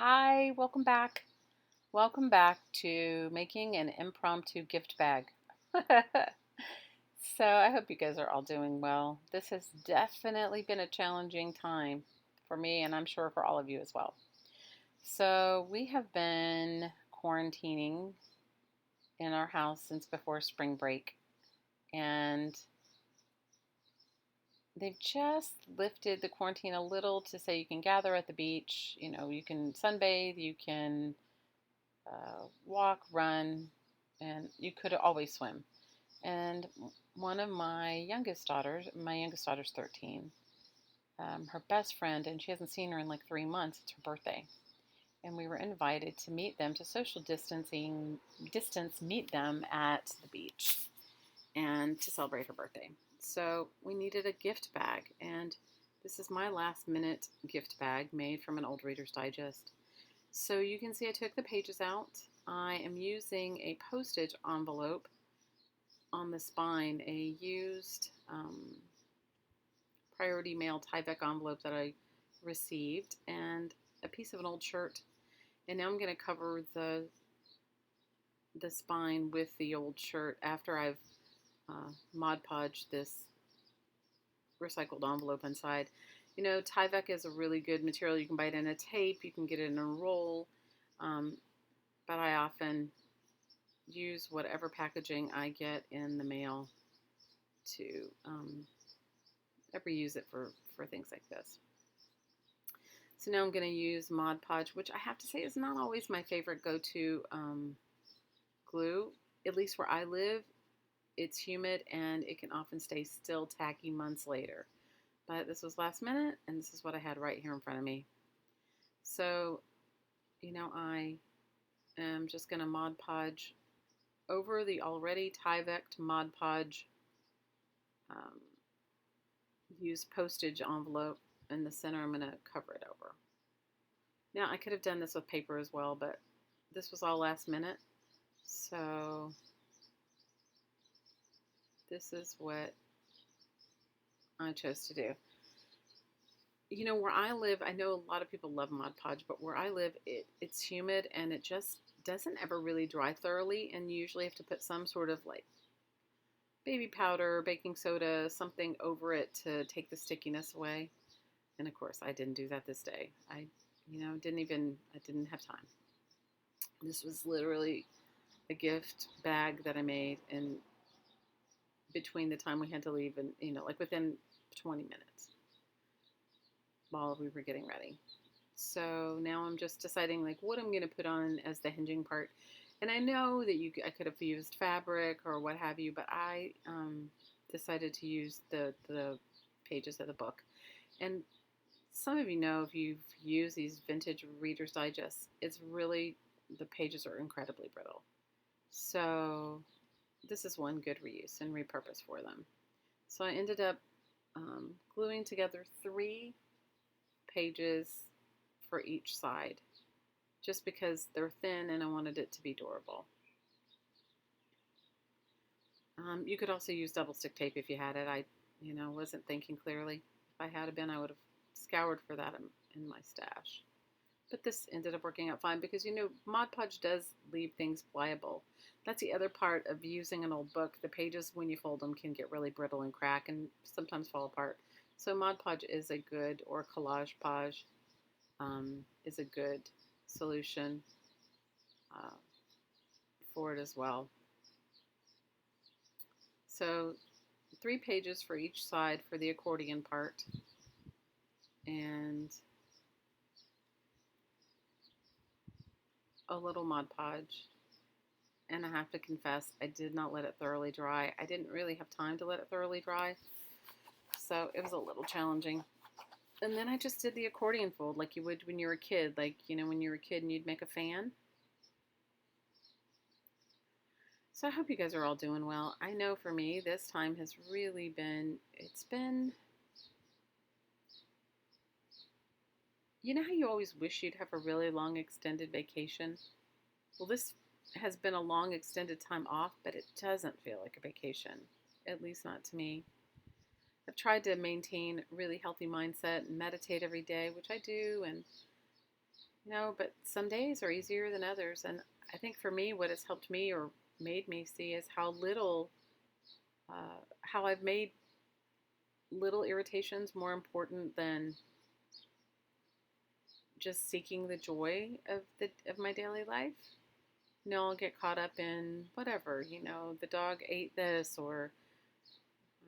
Hi, welcome back. Welcome back to making an impromptu gift bag. So, I hope you guys are all doing well. This has definitely been a challenging time for me, and I'm sure for all of you as well. So, we have been quarantining in our house since before spring break, and they've just lifted the quarantine a little to say you can gather at the beach, you can sunbathe, you can walk, run, and you could always swim. And one of my youngest daughter's 13, her best friend, and she hasn't seen her in like 3 months, it's her birthday. And we were invited to meet them to social distance meet them at the beach and to celebrate her birthday. So we needed a gift bag, and this is my last minute gift bag made from an old Reader's Digest. So you can see I took the pages out. I am using a postage envelope on the spine, a used Priority Mail Tyvek envelope that I received, and a piece of an old shirt. And now I'm going to cover the spine with the old shirt after I've Mod Podged this recycled envelope inside. Tyvek is a really good material. You can buy it in a tape, you can get it in a roll, but I often use whatever packaging I get in the mail to ever use it for things like this. So now I'm going to use Mod Podge, which I have to say is not always my favorite go-to glue. At least where I live, it's humid and it can often stay still tacky months later. But this was last minute, and this is what I had right here in front of me. So, I am just going to Mod Podge over the already Tyvek'd Mod Podge used postage envelope in the center. I'm going to cover it over. Now, I could have done this with paper as well, but this was all last minute. So, this is what I chose to do. Where I live, I know a lot of people love Mod Podge, but where I live, it's humid and it just doesn't ever really dry thoroughly, and you usually have to put some sort of like baby powder, baking soda, something over it to take the stickiness away. And of course, I didn't do that this day. I didn't have time. This was literally a gift bag that I made in between the time we had to leave and, like within 20 minutes while we were getting ready. So now I'm just deciding like what I'm going to put on as the hinging part. And I know that I could have used fabric or what have you, but I decided to use the pages of the book. And some of you know, if you've used these vintage Reader's Digest, the pages are incredibly brittle. So this is one good reuse and repurpose for them. So I ended up gluing together 3 pages for each side, just because they're thin and I wanted it to be durable. You could also use double stick tape if you had it. I, wasn't thinking clearly. If I had been, I would have scoured for that in my stash. But this ended up working out fine because, Mod Podge does leave things pliable. That's the other part of using an old book. The pages, when you fold them, can get really brittle and crack and sometimes fall apart. So Mod Podge is a good, or Collage Podge is a good solution for it as well. So 3 pages for each side for the accordion part, and a little Mod Podge. And I have to confess, I did not let it thoroughly dry. I didn't really have time to let it thoroughly dry, so it was a little challenging. And then I just did the accordion fold like you would when you were a kid. Like, when you were a kid and you'd make a fan. So I hope you guys are all doing well. I know for me, this time has really been, how you always wish you'd have a really long extended vacation? Well, this has been a long extended time off, but it doesn't feel like a vacation, at least not to me. I've tried to maintain a really healthy mindset and meditate every day, which I do, and But some days are easier than others. And I think for me, what has helped me or made me see is how little, how I've made little irritations more important than just seeking the joy of my daily life. I'll get caught up in whatever, the dog ate this, or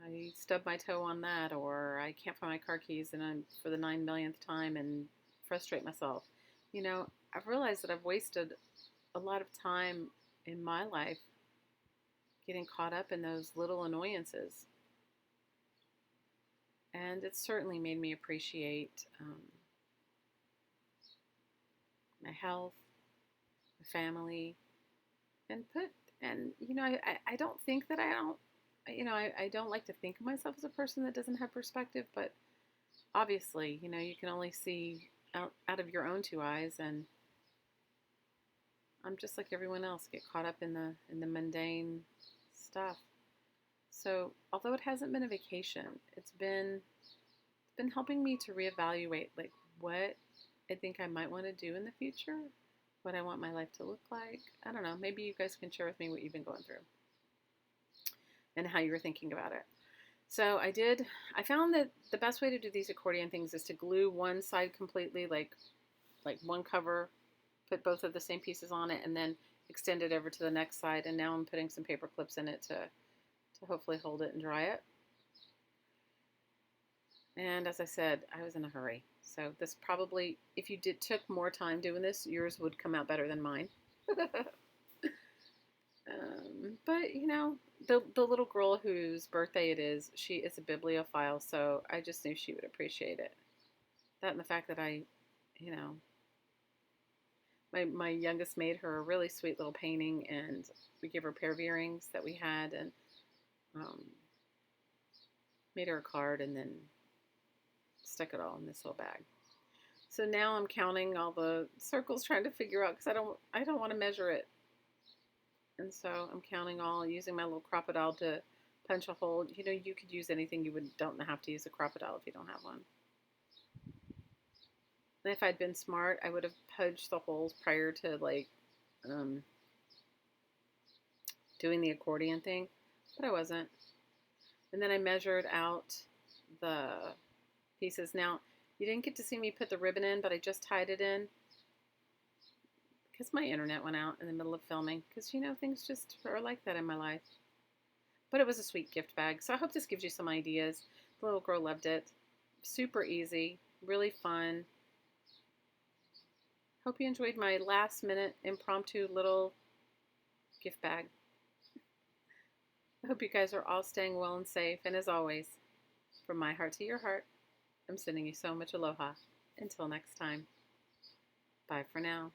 I stubbed my toe on that, or I can't find my car keys and I'm for the 9 millionth time and frustrate myself. I've realized that I've wasted a lot of time in my life getting caught up in those little annoyances. And it's certainly made me appreciate my health, my family, and I don't think that I don't like to think of myself as a person that doesn't have perspective, but obviously, you can only see out of your own two eyes, and I'm just like everyone else, get caught up in the mundane stuff. So, although it hasn't been a vacation, it's been helping me to reevaluate like what I think I might want to do in the future, what I want my life to look like. I don't know. Maybe you guys can share with me what you've been going through and how you were thinking about it. So I found that the best way to do these accordion things is to glue one side completely, like one cover, put both of the same pieces on it, and then extend it over to the next side. And now I'm putting some paper clips in it to hopefully hold it and dry it. And as I said, I was in a hurry. So this probably, if you took more time doing this, yours would come out better than mine. But the little girl whose birthday it is, she is a bibliophile, so I just knew she would appreciate it. That and the fact that you know, my youngest made her a really sweet little painting, and we gave her a pair of earrings that we had, and made her a card, and then stuck it all in this little bag. So now I'm counting all the circles, trying to figure out, because I don't want to measure it. And so I'm counting all, using my little crocodile to punch a hole. You could use anything. Don't have to use a crocodile if you don't have one. And if I'd been smart, I would have pudged the holes prior to doing the accordion thing, but I wasn't. And then I measured out the pieces. Now, you didn't get to see me put the ribbon in, but I just tied it in because my internet went out in the middle of filming, because things just are like that in my life. But it was a sweet gift bag, so I hope this gives you some ideas. The little girl loved it. Super easy, really fun. Hope you enjoyed my last minute impromptu little gift bag. I hope you guys are all staying well and safe, and as always, from my heart to your heart, I'm sending you so much aloha. Until next time, bye for now.